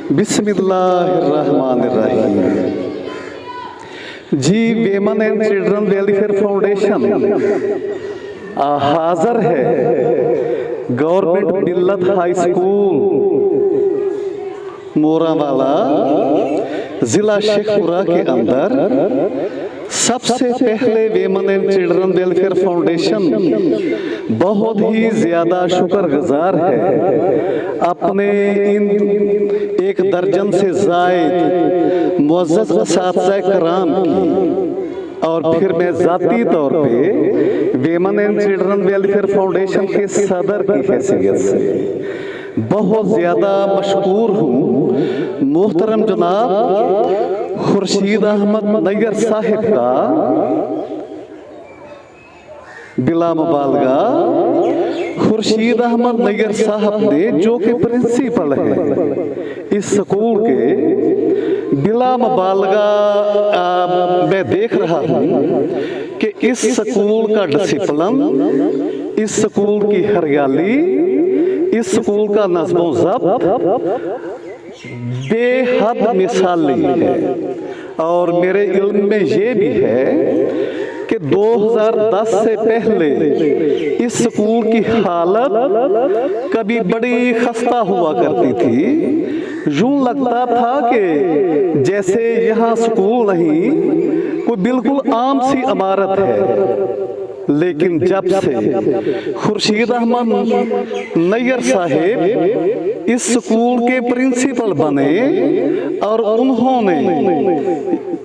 बिस्मिल्लाहिर्रहमानिर्रहीम। जी, वेमन and children welfare foundation हाजिर है गवर्नमेंट मिल्लत हाई स्कूल मोरावाला जिला शेखपुरा के अंदर। सबसे पहले वेमन एंड चिल्ड्रन वेलफेयर फाउंडेशन बहुत ही ज्यादा शुक्रगुजार है अपने इन 1 दर्जन से जायद मुअज़्ज़ज़ असातिज़ा कराम की, और फिर मैं जाती तौर पे वेमन एंड चिल्ड्रन वेलफेयर फाउंडेशन के सदर की हैसियत से बहुत ज्यादा मशकूर हूँ मोहतरम जनाब खुर्शीद अहमद नैयर साहिब का बिला मुबालगा खुर्शीद अहमद नैयर साहब ने, जो कि प्रिंसिपल है इस स्कूल के, बिला मुबालगा मैं देख रहा हूँ कि इस स्कूल का डिसिप्लिन, इस स्कूल की हरियाली, इस स्कूल का नज़्म ज़ब्त बेहद मिसाली है। और मेरे इल्म में ये भी है कि 2010 से पहले इस स्कूल की हालत कभी बड़ी खस्ता हुआ करती थी। यूं लगता था कि जैसे यहाँ स्कूल नहीं, कोई बिल्कुल आम सी इमारत है। लेकिन जब से खुर्शीद अहमद नैयर साहिब इस स्कूल के प्रिंसिपल बने और उन्होंने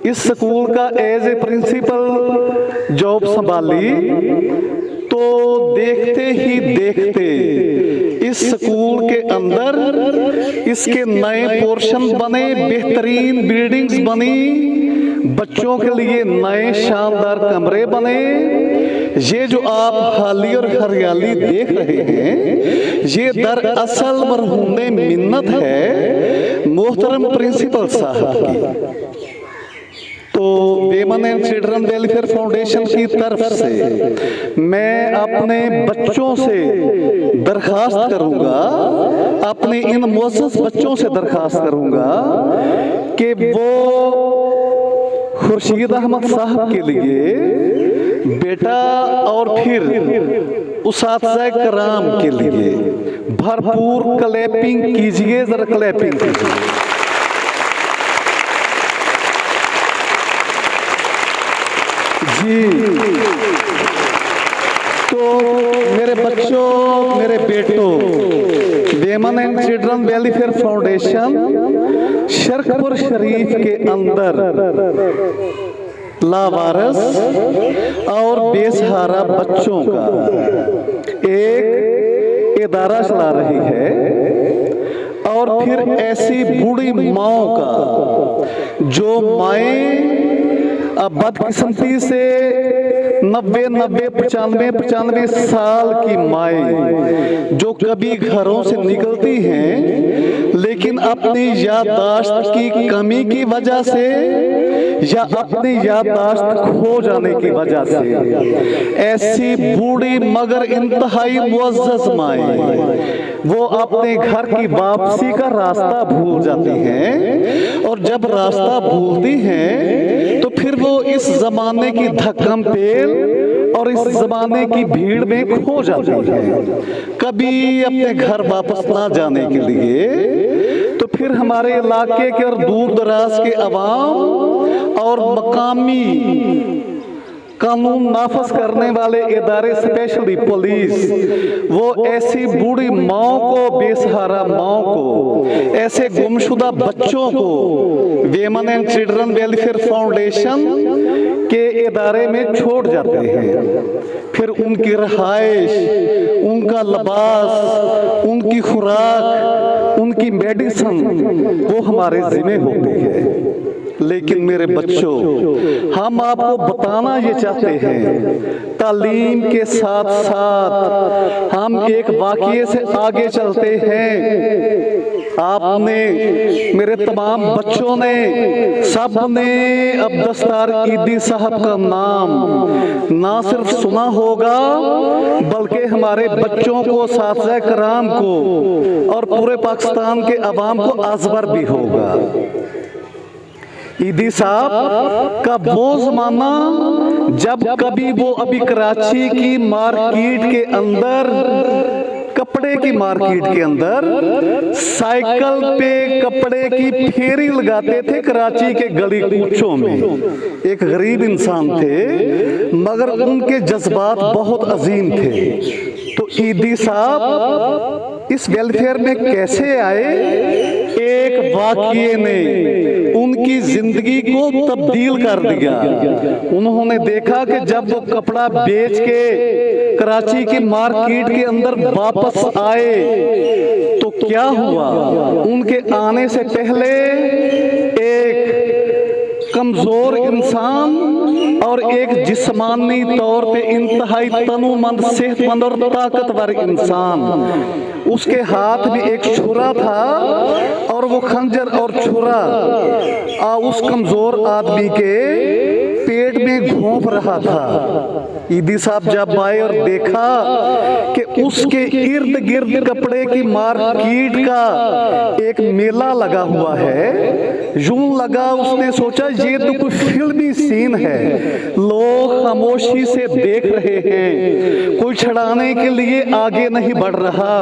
इस स्कूल का एज ए प्रिंसिपल जॉब संभाली, तो देखते ही देखते इस स्कूल के अंदर इसके नए पोर्शन बने, बेहतरीन बिल्डिंग्स बनी, बच्चों के लिए नए शानदार कमरे बने। ये जो आप हाली और हरियाली देख रहे हैं, ये दरअसल मरहूम मिन्नत है मोहतरम प्रिंसिपल साहब की। तो वेमन एंड चिल्ड्रन वेलफेयर फाउंडेशन की तरफ से मैं अपने बच्चों से दरखास्त करूंगा, अपने इन मुअज़्ज़ज़ बच्चों से दरखास्त करूंगा कि वो खुर्शीद अहमद साहब के लिए बेटा और फिर उस्ताद कराम के लिए भरपूर क्लैपिंग कीजिए, जरा क्लैपिंग कीजिए। जी, तो मेरे बच्चों, मेरे बेटों, women and children welfare foundation Sharakpur Sharif के अंदर लावारिस और बेसहारा बच्चों का एक इदारा चला रही है, और फिर ऐसी बूढ़ी माओं का जो माएं बदकिस्मती से 95 साल की माएं जो कभी घरों से निकलती हैं, लेकिन अपनी याददाश्त की कमी की वजह से या अपनी याददाश्त खो जाने की वजह से ऐसी बूढ़ी मगर इंतहाई मुअज़्ज़ज़ माएं वो अपने घर की वापसी का रास्ता भूल जाती हैं, और जब रास्ता भूलती हैं तो फिर वो इस जमाने की धक्कम पेल और इस जमाने की भीड़ में खो जाती हैं। कभी अपने घर वापस ना जाने के लिए तो फिर हमारे इलाके के और दूर दराज के अवाम और मकामी कानून नाफज करने वाले इदारे, स्पेशली पुलिस, वो ऐसी बूढ़ी माओं को, बेसहारा माओं को, ऐसे गुमशुदा बच्चों को वेमन एंड चिल्ड्रन वेलफेयर फाउंडेशन के इदारे में छोड़ जाते हैं। फिर उनकी रहाइश, उनका लिबास, उनकी खुराक, उनकी मेडिसिन वो हमारे जिम्मे होती है। लेकिन मेरे बच्चों, हम आपको बताना ये चाहते हैं, तालीम के साथ साथ हम एक वाक़ये से आगे चलते हैं। आपने, मेरे तमाम बच्चों ने, सब ने अब्दस्तार ईदी साहब का नाम ना सिर्फ सुना होगा बल्कि हमारे बच्चों को, साथीज़े कराम को और पूरे पाकिस्तान के अवाम को अज़बर भी होगा। ईदी साहब का वो जमाना जब कभी वो अभी कराची की मार्केट के अंदर, कपड़े की मार्केट के अंदर साइकिल पे कपड़े की फेरी लगाते थे कराची के गली कूचों में। एक गरीब इंसान थे मगर उनके जज्बात बहुत अजीम थे। तो ईदी साहब इस वेलफेयर में कैसे आए? एक वाक़ये ने उनकी जिंदगी को तब्दील कर दिया। उन्होंने देखा कि जब वो कपड़ा बेच के कराची की मार्केट के अंदर वापस आए तो क्या हुआ? उनके आने से पहले एक कमजोर इंसान और एक जिस्मानी तौर पे इंतहाई तनुमंद, सेहतमंद और ताकतवर इंसान, उसके हाथ में एक छुरा था और वो खंजर और छुरा उस कमजोर आदमी के पेट में घोंप रहा था। ईदी साहब जब आए और देखा कि उसके इर्द गिर्द कपड़े की मार्केट का एक मेला लगा हुआ है, यूं लगा उसने सोचा ये तो कोई फिल्मी सीन है, लोग खामोशी से देख रहे हैं, कोई छड़ाने के लिए आगे नहीं बढ़ रहा।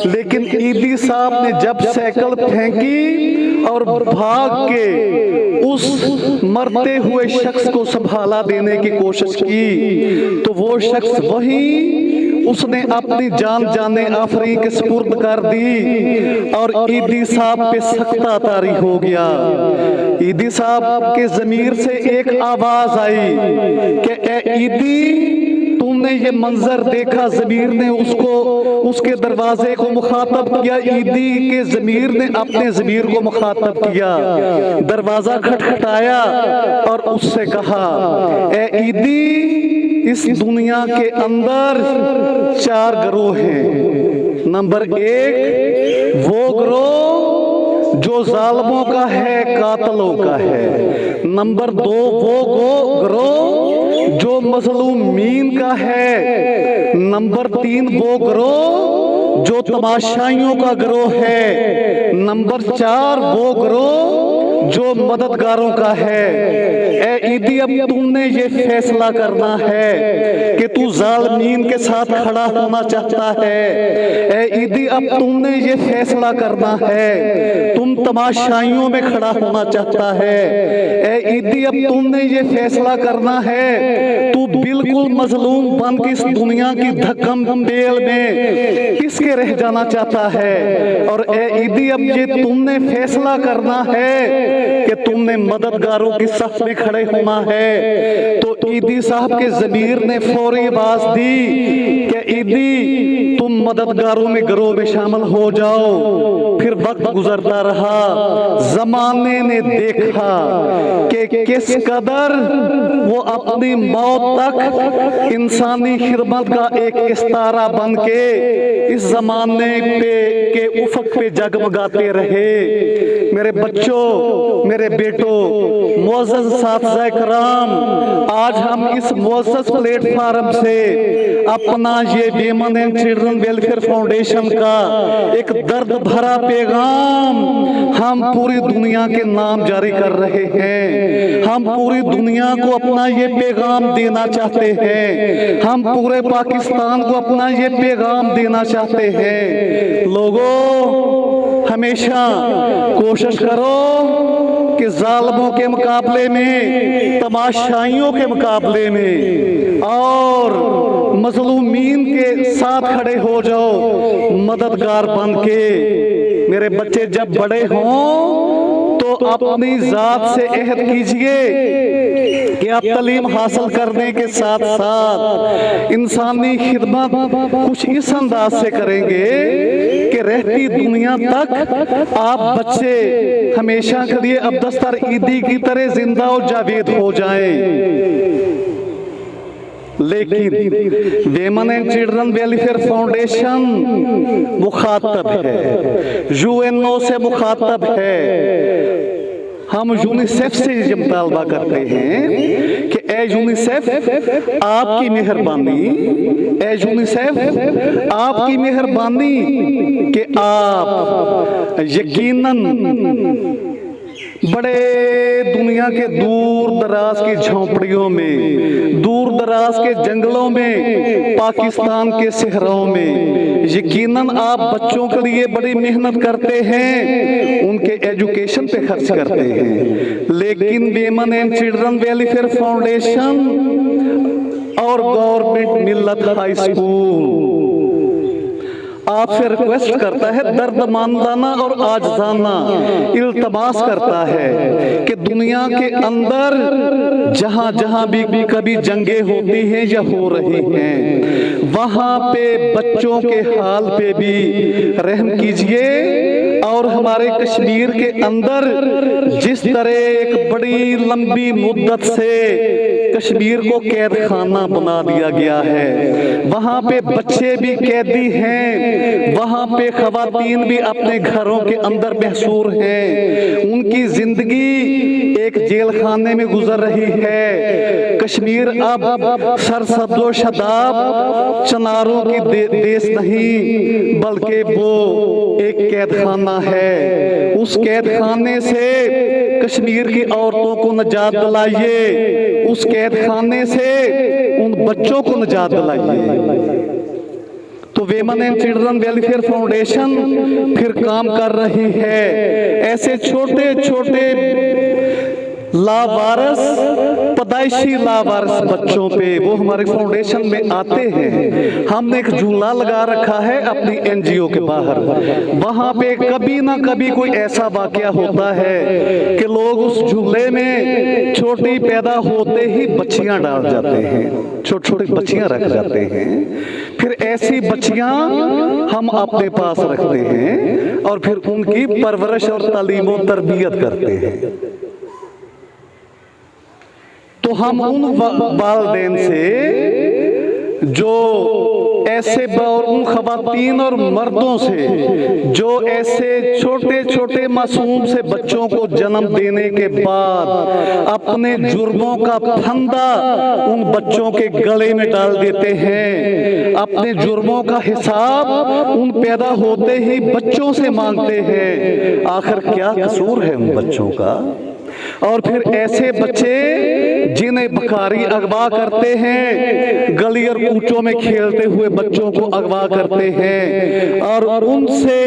लेकिन ईदी साहब ने जब साइकिल फेंकी और भाग के उस मरते हुए शख्स को संभाला देने की कोशिश की तो वो शख्स वही, उसने अपनी जान जाने आफरी के सुपुर्द कर दी और ईदी साहब पे सख्ता तारी हो गया। ईदी साहब के ज़मीर से एक आवाज आई कि ए ईदी, तुमने ये मंजर देखा? ज़मीर ने उसको, उसके दरवाजे को मुखातब किया। ईदी के ज़मीर ने अपने ज़मीर को मुखातब किया, दरवाजा खटखटाया और उससे कहा, ए ईदी, इस दुनिया के अंदर 4 गिरोह हैं। नंबर 1 वो गिरोह जो जालिमों का है, कातलों का है। नंबर 2 वो गिरोह जो मजलूमीन का है। नंबर 3 वो गिरोह जो तमाशाइयों का गिरोह है। नंबर 4 वो गिरोह जो मददगारों का है। ए ईदी, अब तुमने ये फैसला करना है कि तू जालिमीन के साथ खड़ा होना चाहता है। ए ईदी, अब तुमने ये फैसला करना है, तुम तमाशाइयों में खड़ा होना चाहता है। ए ईदी, अब तुमने ये फैसला करना है, तू बिल्कुल मजलूम बन के इस दुनिया की धक्कम पेल में किसके रह जाना चाहता है। और ए ईदी, अब ये तुमने फैसला करना है कि तुमने मददगारों की सफ में खड़े होना है। तो ईदी साहब के ज़मीर ने फौरी आवाज दी कि ईदी, तुम मददगारों में गिरोह में शामिल हो जाओ। फिर वक्त गुजरता रहा, जमाने ने देखा कि किस कदर वो अपनी मौत तक इंसानी खिदमत का एक इस्तारा बन के इस जमाने पे के उफक पे जगमगाते रहे। मेरे बच्चों, मेरे बेटों, मुअज़्ज़ज़ साथीज़े कराम, आज हम इस मुअज़्ज़ज़ प्लेटफार्म से अपना ये women and children welfare foundation का एक दर्द भरा पैगाम हम पूरी दुनिया के नाम जारी कर रहे हैं। हम पूरी दुनिया को अपना ये पैगाम देना चाहते हैं, हम पूरे पाकिस्तान को अपना ये पैगाम देना चाहते हैं। लोगों, हमेशा कोशिश करो कि जालिमों के मुकाबले में, तमाशाइयों के मुकाबले में और मजलूमीन के साथ खड़े हो जाओ, मददगार बन के। मेरे बच्चे जब बड़े हों तो अपनी जात से अहद कीजिए कि आप तालीम हासिल करने के साथ साथ इंसानी खिदमत कुछ इस अंदाज से करेंगे कि रहती दुनिया तक आप बच्चे हमेशा के लिए अब्दस्तार ईदी की तरह जिंदा और जावेद हो जाएं। लेकिन वेमन एंड चिल्ड्रन वेलफेयर फाउंडेशन मुखातब है, यूएनओ से मुखातब है। हम यूनिसेफ से ये मुतालबा करते हैं कि ए यूनिसेफ आपकी मेहरबानी, ए यूनिसेफ आपकी मेहरबानी कि आप यकीनन बड़े दुनिया के दूर दराज की झोंपड़ियों में, दूर दराज के जंगलों में, पाकिस्तान के सहराओं में यकीनन आप बच्चों के लिए बड़ी मेहनत करते हैं, उनके एजुकेशन पे खर्च करते हैं। लेकिन वेमन एंड चिल्ड्रन वेलफेयर फाउंडेशन और गवर्नमेंट मिल्लत हाई स्कूल आपसे रिक्वेस्ट करता है, दर्दमंदाना और आजजाना इल्तमास करता है कि दुनिया के अंदर जहां जहां भी कभी जंगे होती हैं या हो रही हैं, वहां पे बच्चों के हाल पे भी रहम कीजिए। और हमारे कश्मीर के अंदर जिस तरह एक बड़ी लंबी मुद्दत से कश्मीर को कैद खाना बना दिया गया है, वहां पे बच्चे भी कैदी हैं, वहां पे खवातीन भी अपने घरों के अंदर महसूर हैं, उनकी जिंदगी एक जेल खाने में गुजर रही है। कश्मीर अब सरसब्ज़ो शदाब चनारों की देश नहीं बल्कि वो एक कैद खाना है। उस कैद खाने से कश्मीर की औरतों को निजात दिलाइए, उस कैद खाने से उन बच्चों को निजात दिलाइए। तो वेमन एंड चिल्ड्रन वेलफेयर फाउंडेशन फिर काम कर रही है। ऐसे छोटे छोटे लावारिस, पैदाइशी लावारिस बच्चों पे वो हमारे फाउंडेशन में आते हैं। हमने एक झूला लगा रखा है अपनी एनजीओ के बाहर, वहां पे कभी ना कभी कोई ऐसा वाकया होता है कि लोग उस झूले में छोटी पैदा होते ही बच्चियां डाल जाते हैं, छोटी छोटी बच्चियां रख जाते हैं। फिर ऐसी बच्चियां हम अपने पास रखते हैं और फिर उनकी परवरिश और तालीम और तरबियत करते हैं। तो हम उन वालिदैन से जो ऐसे और उन खवातीन और मर्दों से जो ऐसे छोटे छोटे मासूम से बच्चों को जन्म देने के बाद अपने जुर्मों का फंदा उन बच्चों के गले में डाल देते हैं, अपने जुर्मों का हिसाब उन पैदा होते ही बच्चों से मांगते हैं, आखिर क्या कसूर है उन बच्चों का। और फिर ऐसे बच्चे जिन्हें बकारी अगवा करते हैं, गली और कूचों में खेलते हुए बच्चों को अगवा करते हैं और उनसे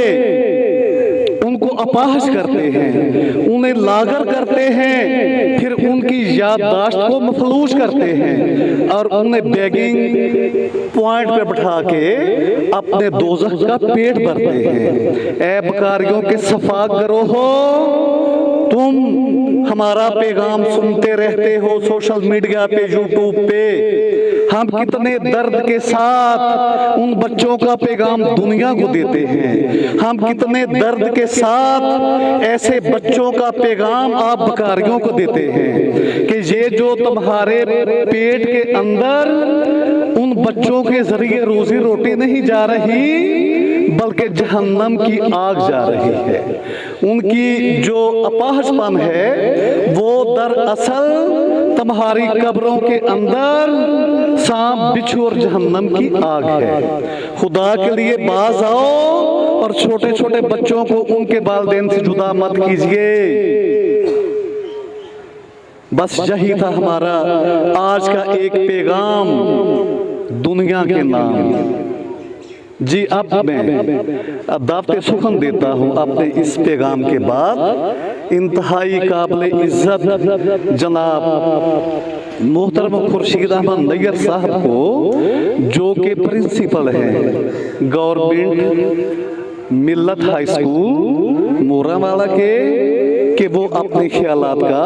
उनको अपाहज करते हैं, उन्हें लागर करते हैं, फिर उनकी याददाश्त को मफलूज करते हैं और उन्हें बेगिंग पॉइंट पे बिठा के अपने दोज़ख का पेट भरते हैं। ऐ बकारियों के सफा गिरोहो, तुम हमारा पैगाम सुनते रहते हो सोशल मीडिया पे, यूट्यूब पे। हम कितने दर्द के साथ उन बच्चों का पैगाम दुनिया को देते हैं, हम कितने दर्द के साथ ऐसे बच्चों का पैगाम आप बकारियों को देते हैं कि ये जो तुम्हारे पेट के अंदर उन बच्चों के जरिए रोजी रोटी नहीं जा रही बल्कि जहन्नम की आग जा रही है। उनकी जो अपाहजपन है वो दरअसल तुम्हारी कब्रों के अंदर सांप, बिच्छू और जहन्नम की आग है। खुदा के लिए बाज आओ और छोटे छोटे बच्चों को उनके वालिदैन से जुदा मत कीजिए। बस यही था हमारा आज का एक पैगाम दुनिया के नाम। जी अब मैं दावत सुखन देता हूँ अपने इस पैगाम के बाद इंतहाई काबिल इज्जत जनाब मोहतरम खुर्शीद अहमद नैयर साहब को, जो कि प्रिंसिपल हैं गवर्नमेंट मिल्लत हाई स्कूल मोरामाला के वो अपने ख्यालात का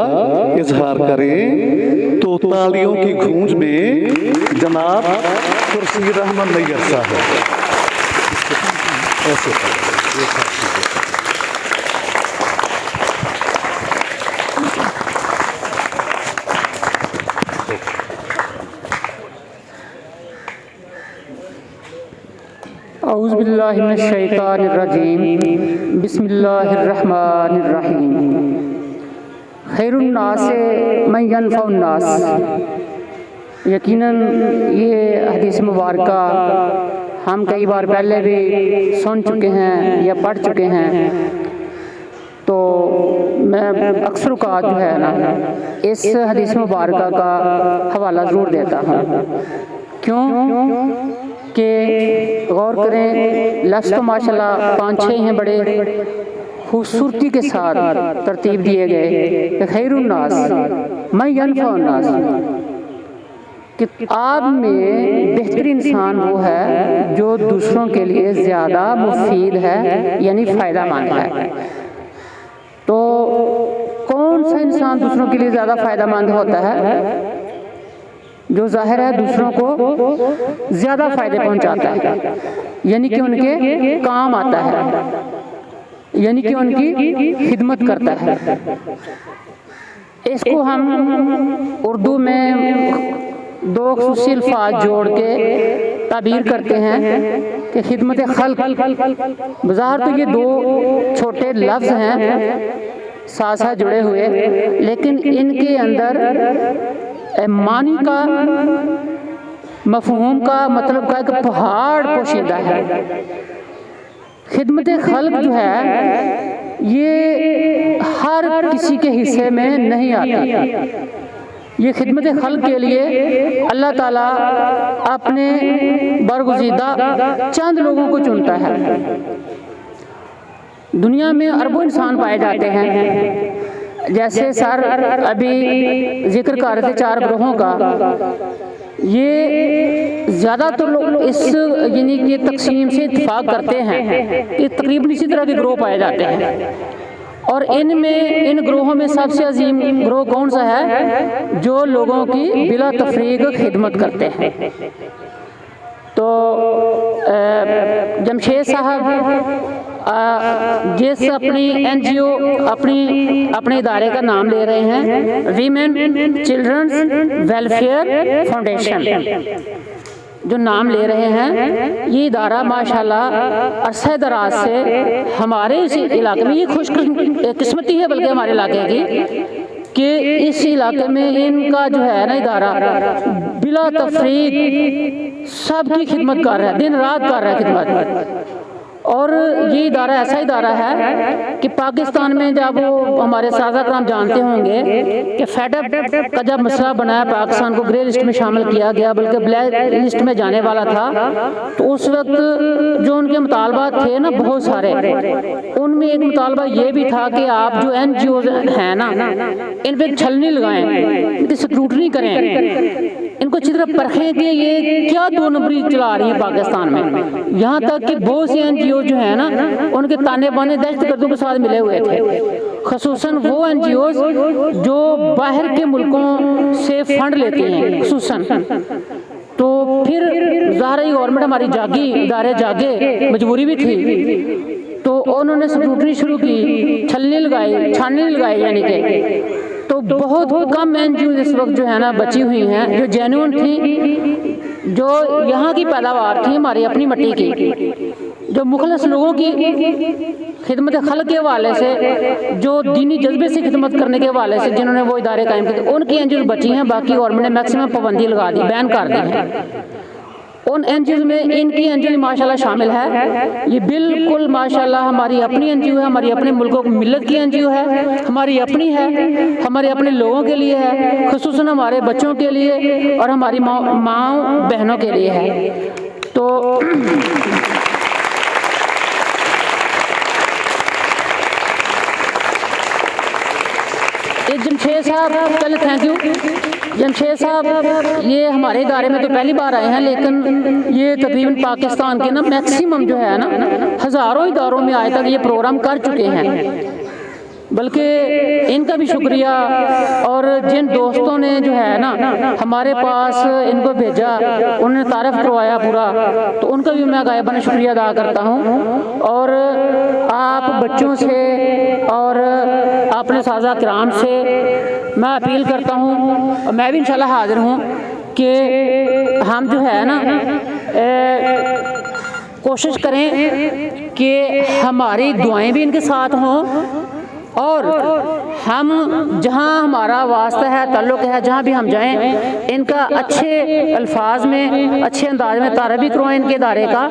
इजहार करें। तो तालियों की गूंज में जनाब खुर्शीद अहमद नैयर साहब ऐसे औज़ुबिल्लाहि मिनश्शैतानिर्रजीम बिस्मिल्लाहिर्रहमानिर्रहीम खैरुन्नास मन यनफ़उन्नास। यकीनन ये हदीस मुबारक हम कई बार पहले भी सुन चुके हैं या पढ़ चुके हैं, तो मैं अक्सर औक़ात जो है ना इस हदीस मुबारक का हवाला ज़रूर देता हूँ। क्यों कि गौर करें, लफ्ज़ तो माशाल्लाह 5-6 हैं, बड़े खूबसूरती के साथ तरतीब दिए गए कि खैरुन्नास मन यनफ़उन्नास, कि आप में बेहतरीन इंसान वो है जो दूसरों के लिए ज़्यादा मुफीद है, यानी फ़ायदामंद है। तो कौन सा इंसान दूसरों के लिए ज़्यादा फ़ायदामंद होता है? जो ज़ाहिर है दूसरों को ज़्यादा फ़ायदे पहुंचाता है, यानी कि उनके काम आता है, यानी कि उनकी खिदमत करता है। इसको हम उर्दू में 2 ख़ुसूसी अल्फाज जोड़ के ताबीर करते हैं कि खिदमत खल्क़। बज़ाहिर तो ये 2 छोटे लफ्ज़ हैं साथ साथ जुड़े हुए, लेकिन इनके अंदर मानी का, मफ़हूम का मतलब का एक पहाड़ पोशीदा है। खिदमत खल्क़ जो है ये हर किसी के हिस्से में नहीं आती। ये खिदमत खल्क़ के लिए अल्लाह ताला अपने बरगुज़ीदा चंद लोगों को चुनता है। दुनिया में अरबों इंसान पाए जाते हैं, जैसे सर अभी जिक्र कर रहे थे 4 ग्रोहों का। ये ज़्यादातर लोग इस यानी कि तकसीम से इत्तेफाक करते हैं कि तकरीबन इसी तरह के ग्रोह पाए जाते हैं, और इन ग्रोहों में सबसे अजीम ग्रोह कौन सा है? जो लोगों की बिला तफरीक खिदमत करते हैं। तो जमशेद साहब जिस अपनी NGO अपने इदारे का नाम ले रहे हैं, वीमेन चिल्ड्रंस वेलफेयर फाउंडेशन, जो नाम ले रहे हैं, ये इदारा माशाल्लाह अरसे दराज से हमारे इस इलाके में, ये खुशकिस्मती है बल्कि हमारे इलाके की, कि इस इलाके में इनका जो है ना इदारा बिला तफरीक सबकी खिदमत कर रहा है, दिन रात कर रहा है खिदमत। और ये इदारा ऐसा इदारा है कि पाकिस्तान में जब वो हमारे साज़ा कराम जानते होंगे कि फेडअप का जब मसला बनाया, पाकिस्तान को ग्रे लिस्ट में शामिल किया गया, बल्कि ब्लैक लिस्ट में जाने वाला था, तो उस वक्त जो उनके मुतालबात थे ना बहुत सारे, उनमें एक मुतालबा ये भी था कि आप जो NGOs हैं ना इन पर छलनी लगाएं, इनकी स्क्रूटनी करें, इनको अच्छी तरह परखें कि ये क्या 2 नंबरी चला रही है पाकिस्तान में। यहाँ तक कि बहुत सी NGO जो है ना उनके ताने बाने दहशतगर्दों के साथ मिले हुए थे, ख़ुसूसन वो NGOs जो बाहर के मुल्कों से फंड लेती हैं ख़ुसूसन। तो फिर ज़ाहिर गवर्नमेंट हमारी जागी, इदारे जागे, मजबूरी भी थी, तो उन्होंने स्क्रूटनी शुरू की, छलनी लगाई, छाननी लगाई, यानी कि तो बहुत कम NGO इस वक्त जो है ना बची हुई हैं जो जेन्युइन थी, जो यहाँ की पैदावार थी हमारी अपनी मिट्टी की, जो मुखलस लोगों की खिदमत खल्क़ के हवाले से, जो दीनी जज्बे से खिदमत करने के हवाले से जिन्होंने वो इदारे कायम किए, उनकी NGOs बची हैं। बाकी गवर्नमेंट ने मैक्सिमम पाबंदी लगा दी, बैन कर दी है। उन NGOs में इनकी NGO माशाल्लाह शामिल है। ये बिल्कुल माशाल्लाह हमारी अपनी NGO है, हमारी अपने मुल्कों की मिल्लत की NGO है, हमारी अपनी है, हमारे अपने लोगों के लिए है, ख़ुसूसन हमारे बच्चों के लिए और हमारी माँ बहनों के लिए है। तो जमशेद साहब, पहले थैंक यू। जमशेद साहब ये हमारे इदारे में तो पहली बार आए हैं, लेकिन ये तकरीबन पाकिस्तान के ना मैक्सिमम जो है ना हज़ारों इदारों में आज तक ये प्रोग्राम कर चुके हैं। बल्कि इनका भी शुक्रिया, और जिन दोस्तों ने जो है ना हमारे पास इनको भेजा, उन्होंने तारीफ़ करवाया पूरा, तो उनका भी मैं गायबाना शुक्रिया अदा करता हूँ। और आप बच्चों से और अपने साज़ा किराम से मैं अपील करता हूँ, और मैं भी इंशाल्लाह हाज़िर हूँ कि हम जो है ना कोशिश करें कि हमारी दुआएं भी इनके साथ हों और हम जहाँ हमारा वास्ता है, ताल्लुक़ है, जहाँ भी हम जाएं, इनका अच्छे अल्फाज में, अच्छे अंदाज में तारीफ़ भी करवाएं इनके इदारे का।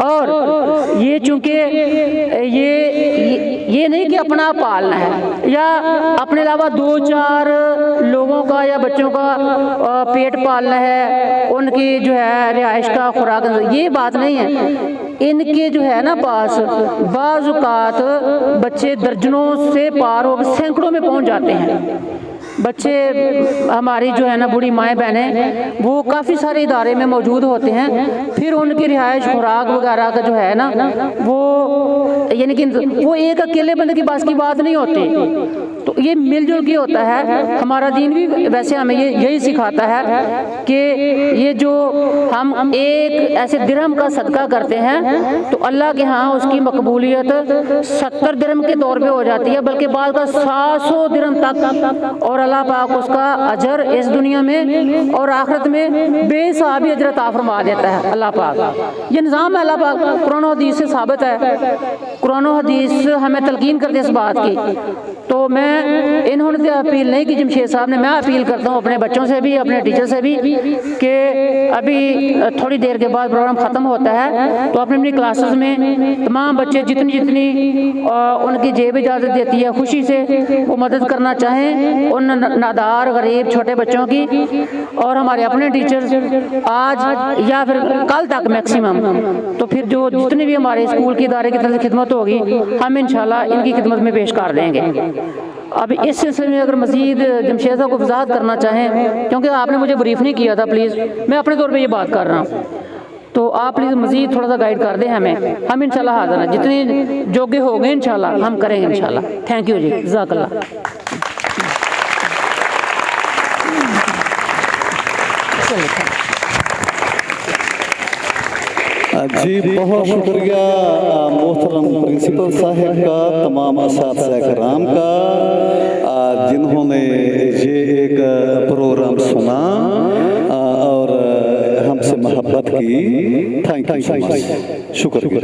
और ये चूँकि ये नहीं कि अपना पालना है या अपने अलावा 2-4 लोगों का या बच्चों का पेट पालना है, उनकी जो है रिहाइश का खुराक, ये बात नहीं है। इनके जो है ना पास बाज़ औक़ात बच्चे दर्जनों से पार हो, सैकड़ों में पहुंच जाते हैं। बच्चे हमारी जो है ना बूढ़ी माएँ बहनें वो काफ़ी सारे इदारे में मौजूद होते हैं, फिर उनकी रिहाइश खुराक वगैरह का जो है ना वो यानी कि वो एक अकेले बंदे की बस की बात नहीं होती। तो ये मिलजुल के होता है। हमारा दीन भी वैसे हमें यही सिखाता है कि ये जो हम एक ऐसे दिरहम का सदका करते हैं तो अल्लाह के यहाँ उसकी मकबूलियत 70 दिरहम के तौर पे हो जाती है, बल्कि बाद का 700 दिरहम तक, और अल्लाह पाक उसका अजर इस दुनिया में और आखिरत में बेहिसाबी अजर अता फरमा देता है अल्लाह पाक। ये निज़ाम है अल्लाह पाक, कुरान और हदीस से साबित है। कुरान और हदीस हमें तलकीन करते इस बात की। तो मैं इन्होंने तो अपील नहीं की जमशेद साहब ने, मैं अपील करता हूँ अपने बच्चों से भी, अपने टीचर से भी कि अभी थोड़ी देर के बाद प्रोग्राम ख़त्म होता है तो अपनी अपनी क्लासेस में तमाम बच्चे जितनी उनकी जेब इजाज़त देती है खुशी से वो मदद करना चाहें उन नादार गरीब छोटे बच्चों की। और हमारे अपने टीचर्स आज या फिर कल तक मैक्सिमम, तो फिर जो जितनी भी हमारे स्कूल के इदारे की तरफ से खिदमत होगी हम इंशाल्लाह इनकी खिदमत में पेश कर देंगे। अब इस सिलसिले में अगर मज़ीद जमशेद साहब को वज़ाहत करना चाहें, क्योंकि आपने मुझे ब्रीफ नहीं किया था, प्लीज़ मैं अपने तौर पे ये बात कर रहा हूँ, तो आप प्लीज़ मज़ीद थोड़ा सा गाइड कर दें हमें। हम इंशाल्लाह हाज़िर हैं, जितने जोग्य हो गए इंशाल्लाह हम करेंगे इंशाल्लाह। थैंक यू जी, जज़ाकल्लाह। जी बहुत शुक्रिया मोहतरम प्रिंसिपल साहब का, तमाम असातिज़ा कराम का जिन्होंने ये एक प्रोग्राम सुना और हमसे मोहब्बत की। थैंक यू सो मच, शुक्रिया।